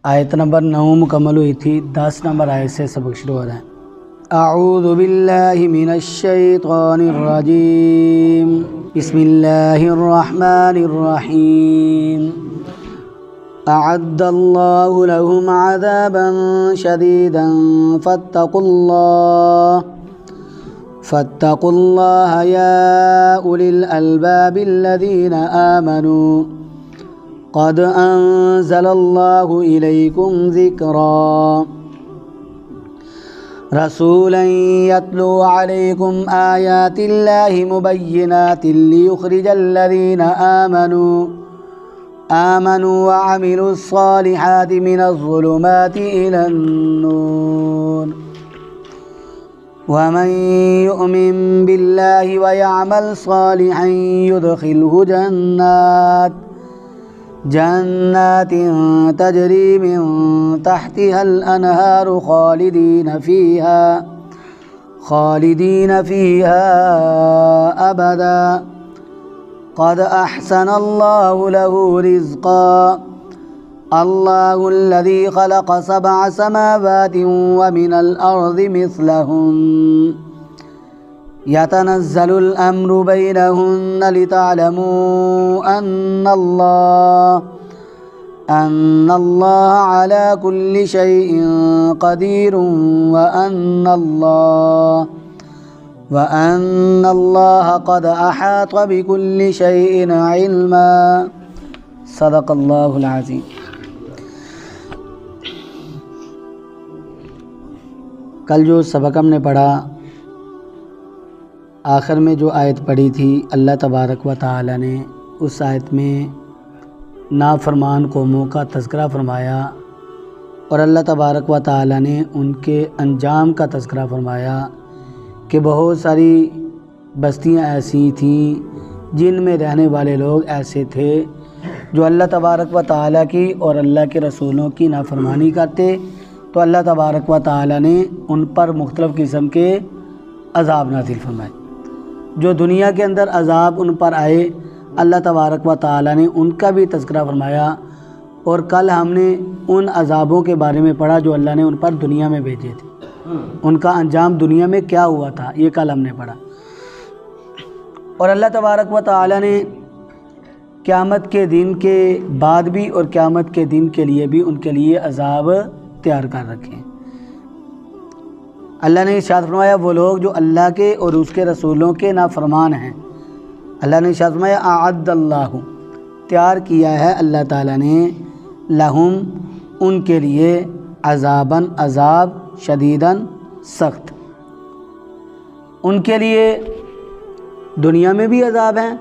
آیت نمبر 9 مکمل ہوئی تھی، 10 نمبر آیت سے سبق شروع ہو رہا ہے۔ اعوذ باللہ من الشیطان الرجیم، بسم اللہ الرحمن الرحیم۔ اعد اللہ لهم عذابا شدیدا فاتقوا اللہ یا اولی الالباب الذین آمنوا قد انزل اللہ الیکم ذکرا رسولا یتلو علیکم آیات اللہ مبینات لیخرج الذین آمنوا وعملوا الصالحات من الظلمات الى النور ومن يؤمن بالله ويعمل صالحا يدخله جنات تجري من تحتها الأنهار خالدين فيها أبدا قد أحسن الله له رزقا الله الذي خلق 7 سماوات ومن الأرض مثلهن يتنزل الأمر بينهن لتعلموا أن الله على كل شيء قدير وأن الله قد أحاط بكل شيء علما صدق الله العظيم۔ کل جو سبق ہم نے پڑھا، آخر میں جو آیت پڑھی تھی، اللہ تبارک و تعالی نے اس آیت میں نافرمان قوموں کا تذکرہ فرمایا اور اللہ تبارک و تعالی نے ان کے انجام کا تذکرہ فرمایا کہ بہت ساری بستیاں ایسی تھیں جن میں رہنے والے لوگ ایسے تھے جو اللہ تبارک و تعالی کی اور اللہ کے رسولوں کی نافرمانی کرتے، تو اللہ تبارک و تعالی نے ان پر مختلف قسم کے عذاب نازل فرمائے۔ جو دنیا کے اندر عذاب ان پر آئے، اللہ تبارک و تعالی نے ان کا بھی تذکرہ فرمایا، اور کل ہم نے ان عذابوں کے بارے میں پڑھا جو اللہ نے ان پر دنیا میں بھیجے تھے، ان کا انجام دنیا میں کیا ہوا تھا، یہ کل ہم نے پڑھا۔ اور اللہ تبارک و تعالی نے قیامت کے دن کے بعد بھی اور قیامت کے دن کے لیے بھی ان کے لیے عذاب تیار کر رکھے ہیں۔ اللہ نے ارشاد فرمایا وہ لوگ جو اللہ کے اور اس کے رسولوں کے نافرمان ہیں، اللہ نے ارشاد فرمایا اعد اللہ، تیار کیا ہے اللہ تعالیٰ نے، لہم، ان کے لیے، عذاباً، عذاب، شدیداً، سخت، ان کے لیے دنیا میں بھی عذاب ہیں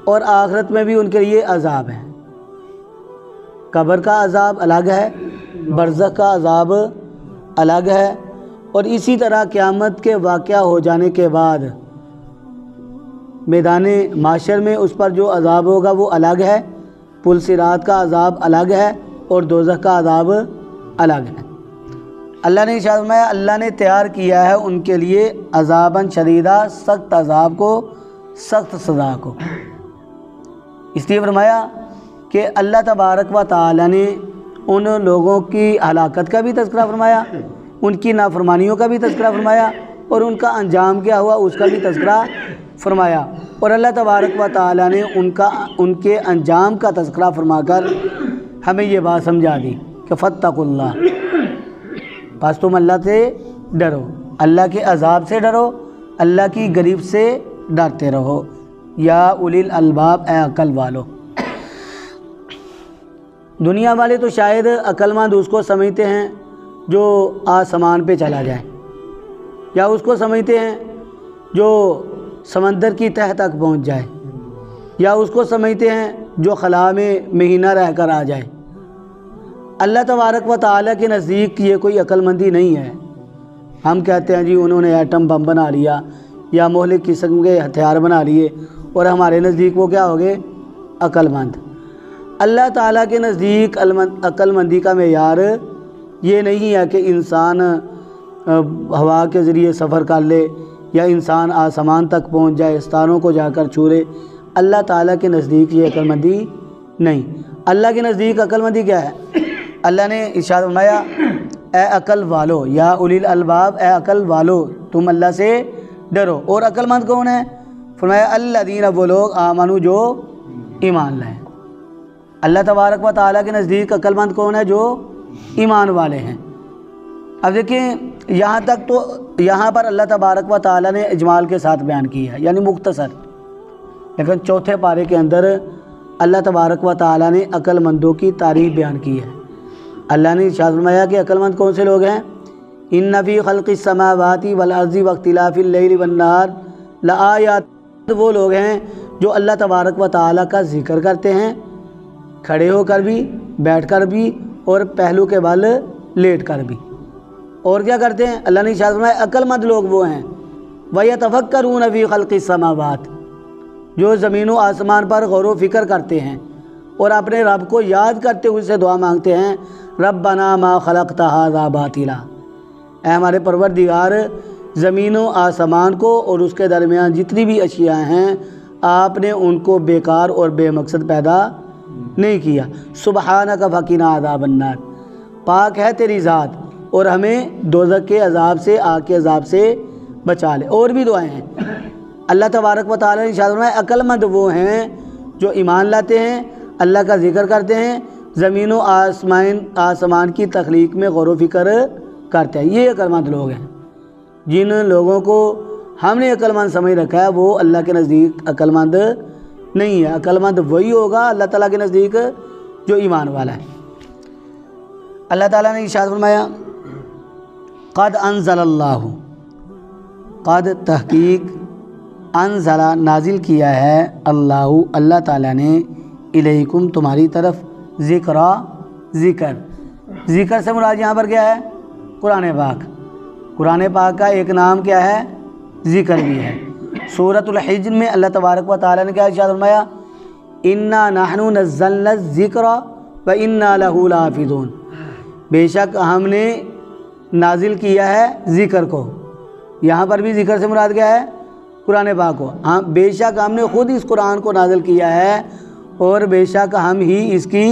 اور آخرت میں بھی ان کے لیے عذاب ہیں۔ قبر کا عذاب الگ ہے، برزخ کا عذاب الگ ہے، اور اسی طرح قیامت کے واقعہ ہو جانے کے بعد میدان محشر میں اس پر جو عذاب ہوگا وہ الگ ہے، پل صراط کا عذاب الگ ہے، اور دوزخ کا عذاب الگ ہے۔ اللہ نے ارشاد فرمایا اللہ نے تیار کیا ہے ان کے لیے عذاباً شدیدہ، سخت عذاب کو، سخت سزا کو۔ اس لیے فرمایا کہ اللہ تبارک و تعالی نے ان لوگوں کی ہلاکت کا بھی تذکرہ فرمایا، ان کی نافرمانیوں کا بھی تذکرہ فرمایا، اور ان کا انجام کیا ہوا اس کا بھی تذکرہ فرمایا، اور اللہ تبارک و تعالی نے ان کے انجام کا تذکرہ فرما کر ہمیں یہ بات سمجھا دی کہ فاتقوا اللہ، بس تم اللہ سے ڈرو، اللہ کے عذاب سے ڈرو، اللہ کی گریب سے ڈرتے رہو، یا اولی الالباب، اے عقل والو۔ دنیا والے تو شاید عقل مند اس کو سمجھتے ہیں جو آسمان پہ چلا جائے، یا اس کو سمجھتے ہیں جو سمندر کی تہ تک پہنچ جائے، یا اس کو سمجھتے ہیں جو خلا میں مہینہ رہ کر آ جائے۔ اللہ تبارک و تعالیٰ کے نزدیک یہ کوئی عقل مندی نہیں ہے۔ ہم کہتے ہیں جی انہوں نے ایٹم بم بنا لیا یا مہلک قسم کے ہتھیار بنا لیے، اور ہمارے نزدیک وہ کیا ہو گئے؟ عقل مند۔ اللہ تعالیٰ کے نزدیک عقل مندی کا معیار یہ نہیں ہے کہ انسان ہوا کے ذریعے سفر کر لے یا انسان آسمان تک پہنچ جائے، ستاروں کو جا کر چھو لے۔ اللہ تعالیٰ کے نزدیک یہ عقل مندی نہیں۔ اللہ کے نزدیک عقل مندی کیا ہے؟ اللہ نے ارشاد فرمایا اے عقل والو یا اولی الالباب، اے عقل والو تم اللہ سے ڈرو۔ اور عقل مند کون ہے؟ فرمایا الذین، وہ لوگ آمنو جو ایمان لائیں۔ اللہ تبارک و تعالیٰ کے نزدیک عقل مند کون ہے؟ جو ایمان والے ہیں۔ اب دیکھیں یہاں تک تو یہاں پر اللہ تبارک و تعالیٰ نے اجمال کے ساتھ بیان کیا ہے، یعنی مختصر، لیکن چوتھے پارے کے اندر اللہ تبارک و تعالیٰ نے عقل مندوں کی تعریف بیان کی ہے۔ اللہ نے ارشاد فرمایا کہ عقل مند کون سے لوگ ہیں؟ ان فی خلق السماوات والارض واختلاف اللیل والنہار لآیات، وہ لوگ ہیں جو اللہ تبارک و تعالیٰ کا ذکر کرتے ہیں، کھڑے ہو کر بھی، بیٹھ کر بھی، اور پہلو کے بل لیٹ کر بھی۔ اور کیا کرتے ہیں؟ اللہ نے ارشاد فرمایا عقل مند لوگ وہ ہیں وَيَتَفَكَّرُونَ فِي خَلْقِ السَّمَاوَاتِ، جو زمین و آسمان پر غور و فکر کرتے ہیں اور اپنے رب کو یاد کرتے ہوئے سے دعا مانگتے ہیں ربنا ما خلقت ھذا باطلا، اے ہمارے پروردگار زمین و آسمان کو اور اس کے درمیان جتنی بھی اشیاء ہیں آپ نے ان کو بیکار اور بے مقصد پیدا نہیں کیا۔ سبحانک فقنا عذاب النار، پاک ہے تیری ذات اور ہمیں دوزخ کے عذاب سے، آگ کے عذاب سے بچا لے۔ اور بھی دعائیں ہیں۔ اللہ تبارک و تعالیٰ نے ارشاد فرمایا عقل مند وہ ہیں جو ایمان لاتے ہیں، اللہ کا ذکر کرتے ہیں، زمین و آسمان کی تخلیق میں غور و فکر کرتے ہیں۔ یہ عقل مند لوگ ہیں۔ جن لوگوں کو ہم نے عقل مند سمجھ رکھا ہے وہ اللہ کے نزدیک عقل مند نہیں ہے۔ عقل مند وہی ہوگا اللہ تعالیٰ کے نزدیک جو ایمان والا ہے۔ اللہ تعالیٰ نے ارشاد فرمایا قد انزل اللہ، قد تحقیق، انزل نازل کیا ہے، اللہ تعالیٰ نے الیکم تمہاری طرف، ذکر سے مراد یہاں پر کیا ہے؟ قرآن پاک۔ قرآن پاک کا ایک نام کیا ہے؟ ذکر بھی ہے۔ سورۃ الحجر میں اللہ تبارک و تعالیٰ نے کیا ارشاد فرمایا انا نحن نزلنا الذکر وانا لہ لحافظون، بے شک ہم نے نازل کیا ہے ذکر کو۔ یہاں پر بھی ذکر سے مراد کیا ہے؟ قرآن پاک کو۔ ہاں بے شک ہم نے خود اس قرآن کو نازل کیا ہے اور بے شک ہم ہی اس کی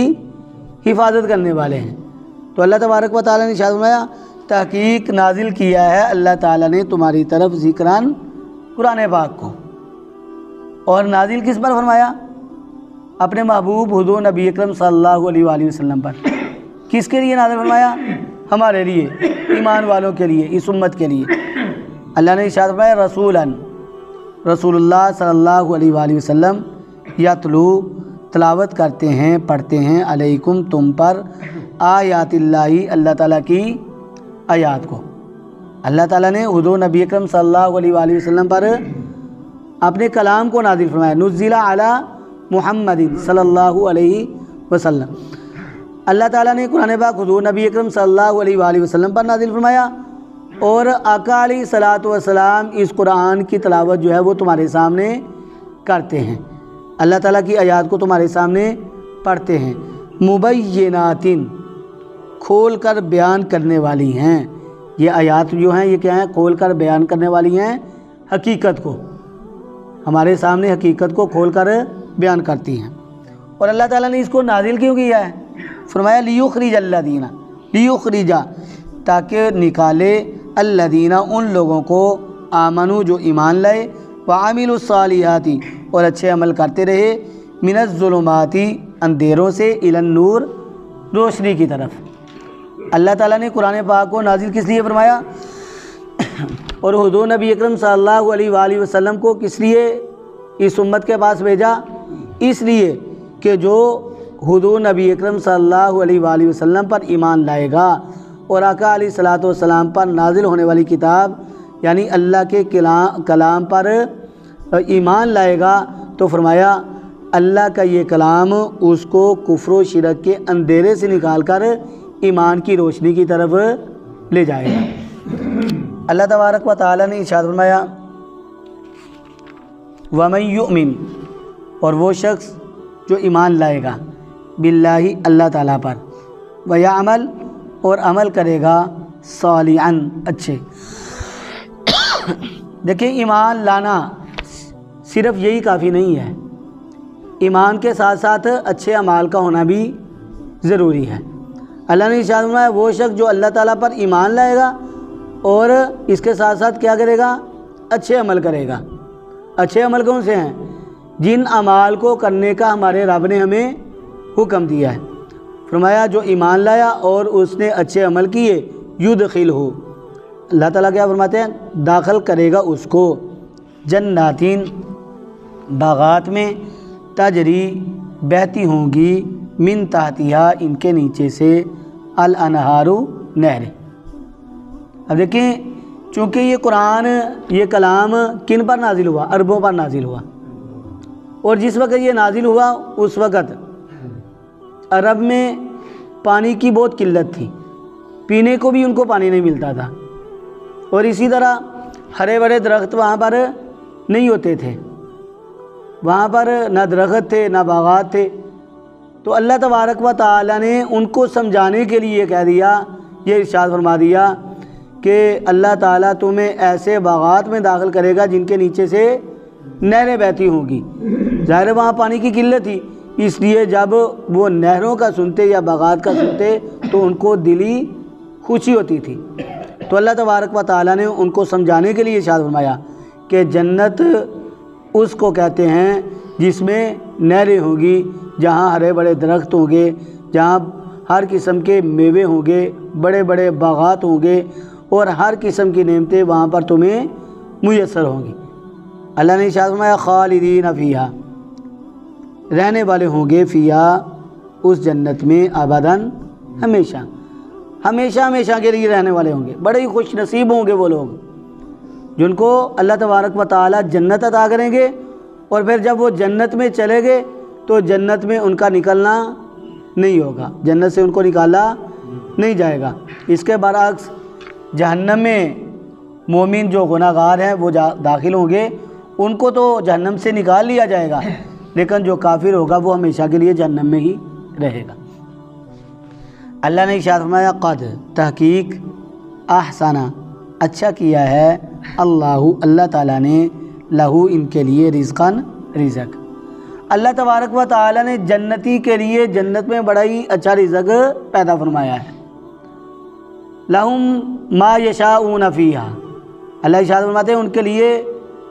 حفاظت کرنے والے ہیں۔ تو اللہ تبارک و تعالیٰ نے ارشاد فرمایا تحقیق نازل کیا ہے اللہ تعالیٰ نے تمہاری طرف ذکران، قرآن پاک کو۔ اور نازل کس پر فرمایا؟ اپنے محبوب حضور نبی اکرم صلی اللہ علیہ وآلہ وسلم پر۔ کس کے لیے نازل فرمایا؟ ہمارے لیے، ایمان والوں کے لیے، اس امت کے لیے۔ اللہ نے ارشاد فرمایا رسول اللہ صلی اللہ علیہ وآلہ وسلم یتلو، تلاوت کرتے ہیں، پڑھتے ہیں، علیکم تم پر، آیات اللہ، اللہ تعالیٰ کی آیات کو۔ اللہ تعالیٰ نے حضور نبی اکرم صلی اللہ علیہ وآلہ وسلم پر اپنے کلام کو نازل فرمایا، نزل علی محمد صلی اللہ علیہ وسلم۔ اللہ تعالیٰ نے قرآن پاک حضور نبی اکرم صلی اللہ علیہ وآلہ وسلم پر نازل فرمایا، اور آقا علیہ الصلوۃ والسلام اس قرآن کی تلاوت جو ہے وہ تمہارے سامنے کرتے ہیں، اللہ تعالیٰ کی آیات کو تمہارے سامنے پڑھتے ہیں، مبینات، کھول کر بیان کرنے والی ہیں۔ یہ آیات جو ہیں یہ کیا ہیں؟ کھول کر بیان کرنے والی ہیں حقیقت کو، ہمارے سامنے حقیقت کو کھول کر بیان کرتی ہیں۔ اور اللہ تعالیٰ نے اس کو نازل کیوں کیا ہے؟ فرمایا لیخرج الذین، لیخرج، تاکہ نکالے، الذین، ان لوگوں کو، آمنو، جو ایمان لائے، وعملوا الصالحات، اور اچھے عمل کرتے رہے، من الظلمات، اندھیروں سے، الی النور، روشنی کی طرف۔ اللہ تعالیٰ نے قرآن پاک کو نازل کس لیے فرمایا؟ اور حضور نبی اکرم صلی اللہ علیہ وآلہ وسلم کو کس لیے اس امت کے پاس بھیجا؟ اس لیے کہ جو حضور نبی اکرم صلی اللہ علیہ وآلہ وسلم پر ایمان لائے گا اور آقا علیہ الصلوۃ والسلام پر نازل ہونے والی کتاب یعنی اللہ کے کلام پر ایمان لائے گا، تو فرمایا اللہ کا یہ کلام اس کو کفر و شرک کے اندھیرے سے نکال کر ایمان کی روشنی کی طرف لے جائے گا۔ اللہ تبارک و تعالیٰ نے ارشاد فرمایا وَمَن يُؤْمِن، اور وہ شخص جو ایمان لائے گا، باللہ، اللہ تعالیٰ پر، وَيَعْمَل، اور عمل کرے گا، صالحاً، اچھے۔ دیکھیں ایمان لانا صرف یہی کافی نہیں ہے، ایمان کے ساتھ ساتھ اچھے اعمال کا ہونا بھی ضروری ہے۔ اللہ نے ارشاد فرمایا وہ شخص جو اللہ تعالیٰ پر ایمان لائے گا اور اس کے ساتھ ساتھ کیا کرے گا؟ اچھے عمل کرے گا۔ اچھے عمل کون سے ہیں؟ جن اعمال کو کرنے کا ہمارے رب نے ہمیں حکم دیا ہے۔ فرمایا جو ایمان لایا اور اس نے اچھے عمل کیے، یدخلہ، اللہ تعالیٰ کیا فرماتے ہیں؟ داخل کرے گا اس کو جناتین، باغات میں، تجری، بہتی ہوں گی، من تحتہا، ان کے نیچے سے، الانہار، نہریں۔ اب دیکھیں چونکہ یہ قرآن، یہ کلام کن پر نازل ہوا؟ عربوں پر نازل ہوا، اور جس وقت یہ نازل ہوا اس وقت عرب میں پانی کی بہت قلت تھی، پینے کو بھی ان کو پانی نہیں ملتا تھا، اور اسی طرح ہرے بڑے درخت وہاں پر نہیں ہوتے تھے، وہاں پر نہ درخت تھے نہ باغات تھے۔ تو اللہ تبارک و تعالیٰ نے ان کو سمجھانے کے لیے کہہ دیا، یہ ارشاد فرما دیا کہ اللہ تعالیٰ تمہیں ایسے باغات میں داخل کرے گا جن کے نیچے سے نہریں بہتی ہوں گی۔ ظاہر ہے وہاں پانی کی قلت تھی، اس لیے جب وہ نہروں کا سنتے یا باغات کا سنتے تو ان کو دلی خوشی ہوتی تھی۔ تو اللہ تبارک و تعالیٰ نے ان کو سمجھانے کے لیے ارشاد فرمایا کہ جنت اس کو کہتے ہیں جس میں نہریں ہوں گی، جہاں ہرے بڑے درخت ہوں گے، جہاں ہر قسم کے میوے ہوں گے، بڑے بڑے باغات ہوں گے، اور ہر قسم کی نعمتیں وہاں پر تمہیں میسر ہوں گی۔ اللہ نے ارشاد فرمایا خالدین فیہا، رہنے والے ہوں گے، فیہا، اس جنت میں، ابداً، ہمیشہ، ہمیشہ ہمیشہ کے لیے رہنے والے ہوں گے۔ بڑے ہی خوش نصیب ہوں گے وہ لوگ جن کو اللہ تبارک و تعالیٰ جنت عطا کریں گے، اور پھر جب وہ جنت میں چلے گئے تو جنت میں ان کا نکلنا نہیں ہوگا، جنت سے ان کو نکالا نہیں جائے گا۔ اس کے برعکس جہنم میں مومن جو گناہ گار ہیں وہ داخل ہوں گے، ان کو تو جہنم سے نکال لیا جائے گا، لیکن جو کافر ہوگا وہ ہمیشہ کے لیے جہنم میں ہی رہے گا۔ اللہ نے ارشاد فرمایا قد، تحقیق، احسن، اچھا کیا ہے، اللہ تعالیٰ نے، لہو، ان کے لیے، رزقاً، رزق۔ اللہ تبارک و تعالیٰ نے جنتی کے لیے جنت میں بڑا ہی اچھا رزق پیدا فرمایا ہے۔ لہم ما یشاءون فیہا، اللہ ارشاد فرماتے ہیں ان کے لیے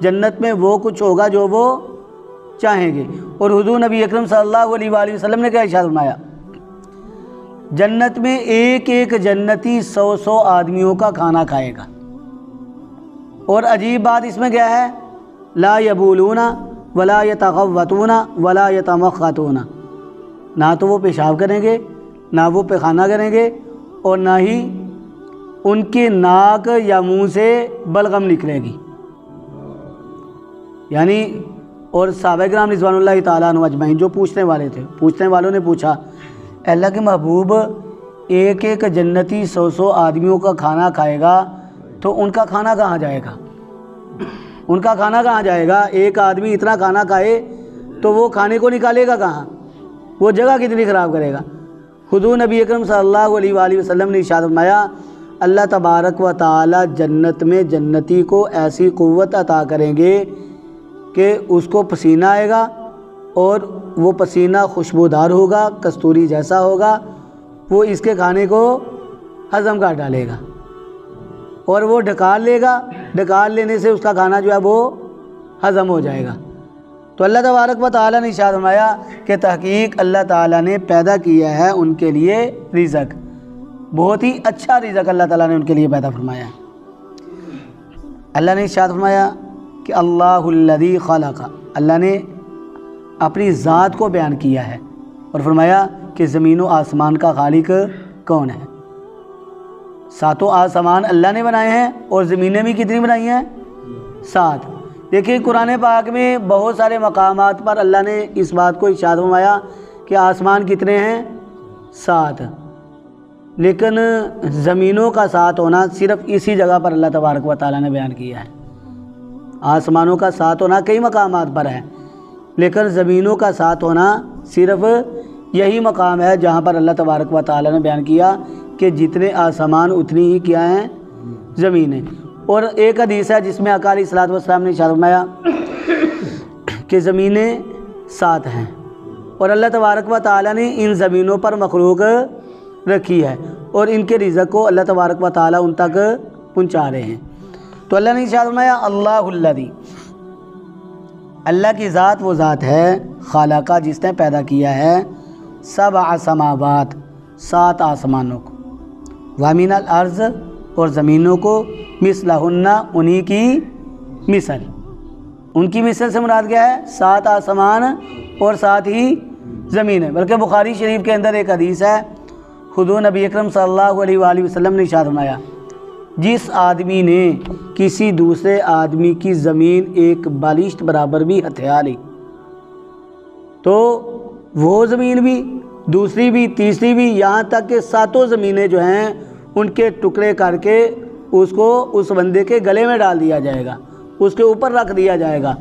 جنت میں وہ کچھ ہوگا جو وہ چاہیں گے۔ اور حضور نبی اکرم صلی اللہ علیہ وآلہ وسلم نے کیا ارشاد فرمایا؟ جنت میں ایک ایک جنتی 100 آدمیوں کا کھانا کھائے گا، اور عجیب بات اس میں کیا ہے؟ لا یبولون ولا یتغوطون ولا یتمخطون، نہ تو وہ پیشاب کریں گے، نہ وہ پیخانہ کریں گے، اور نہ ہی ان کے ناک یا منہ سے بلغم نکلے گی۔ یعنی اور صحابہ کرام رضوان اللہ تعالیٰ عنہ اجمعین جو پوچھنے والے تھے، پوچھنے والوں نے پوچھا اللہ کے محبوب ایک ایک جنتی 100 آدمیوں کا کھانا کھائے گا تو ان کا کھانا کہاں جائے گا؟ ان کا کھانا کہاں جائے گا؟ ایک آدمی اتنا کھانا کھائے تو وہ کھانے کو نکالے گا کہاں؟ وہ جگہ کتنی خراب کرے گا؟ حضور نبی اکرم صلی اللہ علیہ وآلہ وسلم نے ارشاد فرمایا اللہ تبارک و تعالی جنت میں جنتی کو ایسی قوت عطا کریں گے کہ اس کو پسینہ آئے گا، اور وہ پسینہ خوشبودار ہوگا، کستوری جیسا ہوگا، وہ اس کے کھانے کو ہضم کر ڈالے گا، اور وہ ڈھکال لے گا، ڈھکال لینے سے اس کا کھانا جو ہے وہ ہضم ہو جائے گا۔ تو اللہ تبارک و تعالیٰ نے ارشاد فرمایا کہ تحقیق اللہ تعالیٰ نے پیدا کیا ہے ان کے لیے رزق، بہت ہی اچھا رزق اللہ تعالیٰ نے ان کے لیے پیدا فرمایا ہے۔ اللہ نے ارشاد فرمایا کہ اللہ الذی خلق، اللہ نے اپنی ذات کو بیان کیا ہے اور فرمایا کہ زمین و آسمان کا خالق کون ہے۔ 7 آسمان اللہ نے بنائے ہیں، اور زمینیں بھی کتنی بنائی ہیں؟ 7۔ دیکھیں قرآن پاک میں بہت سارے مقامات پر اللہ نے اس بات کو ارشاد فرمایا کہ آسمان کتنے ہیں؟ 7، لیکن زمینوں کا 7 ہونا صرف اسی جگہ پر اللہ تبارک و تعالیٰ نے بیان کیا ہے۔ آسمانوں کا 7 ہونا کئی مقامات پر ہے، لیکن زمینوں کا 7 ہونا صرف یہی مقام ہے جہاں پر اللہ تبارک و تعالیٰ نے بیان کیا کہ جتنے آسمان اتنی ہی کیا ہیں؟ زمینیں۔ اور ایک حدیث ہے جس میں آقا علیہ الصلوۃ والسلام نے ارشاد فرمایا کہ زمینیں 7 ہیں، اور اللہ تبارک و تعالیٰ نے ان زمینوں پر مخلوق رکھی ہے اور ان کے رزق کو اللہ تبارک و تعالیٰ ان تک پہنچا رہے ہیں۔ تو اللہ نے ارشاد فرمایا اللہ الذی، اللہ کی ذات وہ ذات ہے خالقہ جس نے پیدا کیا ہے سبع سماوات 7 آسمانوں کو، ومن الارض اور زمینوں کو مثلہن انہی کی مثل، ان کی مثل سے مراد کیا ہے 7 آسمان اور 7 ہی زمین ہے۔ بلکہ بخاری شریف کے اندر ایک حدیث ہے، حضور نبی اکرم صلی اللہ علیہ وآلہ وسلم نے ارشاد فرمایا جس آدمی نے کسی دوسرے آدمی کی زمین ایک بالشت برابر بھی ہتھیا لی تو وہ زمین بھی، دوسری بھی، تیسری بھی، یہاں تک کہ 7 زمینیں جو ہیں ان کے ٹکڑے کر کے اس کو اس بندے کے گلے میں ڈال دیا جائے گا، اس کے اوپر رکھ دیا جائے گا،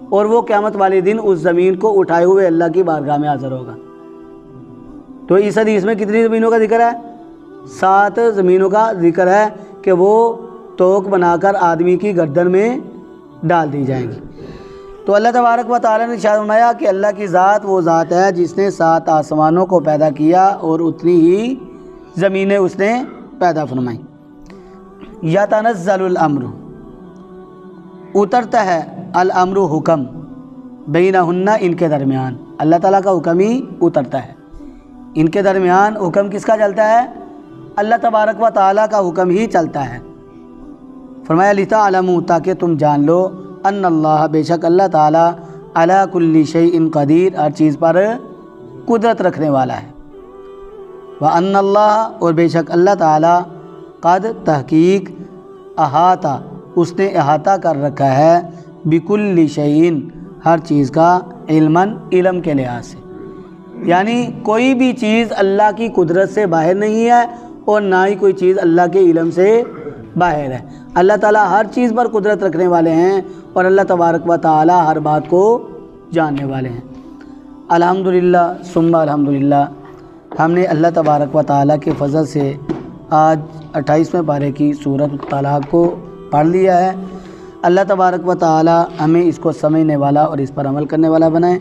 اور وہ قیامت والے دن اس زمین کو اٹھائے ہوئے اللہ کی بارگاہ میں حاضر ہوگا۔ تو اس حدیث میں کتنی زمینوں کا ذکر ہے؟ 7 زمینوں کا ذکر ہے کہ وہ توق بنا کر آدمی کی گردن میں ڈال دی جائیں گی۔ تو اللہ تبارک و تعالیٰ نے ارشاد فرمایا کہ اللہ کی ذات وہ ذات ہے جس نے 7 آسمانوں کو پیدا کیا اور اتنی ہی زمینیں اس نے پیدا فرمائیں۔ یتنزل الامر، اترتا ہے الامر حکم، بینہن ان کے درمیان، اللہ تعالیٰ کا حکم ہی اترتا ہے، ان کے درمیان حکم کس کا چلتا ہے؟ اللہ تبارک و تعالیٰ کا حکم ہی چلتا ہے۔ فرمایا لتعلموا، تاکہ تم جان لو، ان اللہ، بے شک اللہ تعالیٰ، علی کل شیء قدیر، ہر چیز پر قدرت رکھنے والا ہے، وان اللہ، اور بے شک اللہ تعالیٰ، قد، تحقیق، احاطہ، اس نے احاطہ کر رکھا ہے، بکل شیء، ہر چیز کا، علماً، علم کے لحاظ سے، یعنی کوئی بھی چیز اللہ کی قدرت سے باہر نہیں ہے اور نہ ہی کوئی چیز اللہ کے علم سے باہر ہے۔ اللہ تعالیٰ ہر چیز پر قدرت رکھنے والے ہیں اور اللہ تبارک و تعالیٰ ہر بات کو جاننے والے ہیں۔ الحمدللہ ثم الحمدللہ، ہم نے اللہ تبارک و تعالیٰ کے فضل سے آج 28ویں پارے کی سورۃ الطلاق کو پڑھ لیا ہے۔ اللہ تبارک و تعالیٰ ہمیں اس کو سمجھنے والا اور اس پر عمل کرنے والا بنائے۔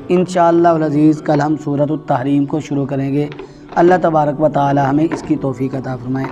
انشاءاللہ العزیز کل ہم سورۃ التحریم کو شروع کریں گے۔ اللہ تبارک و تعالیٰ ہمیں اس کی توفیق عطا فرمائے۔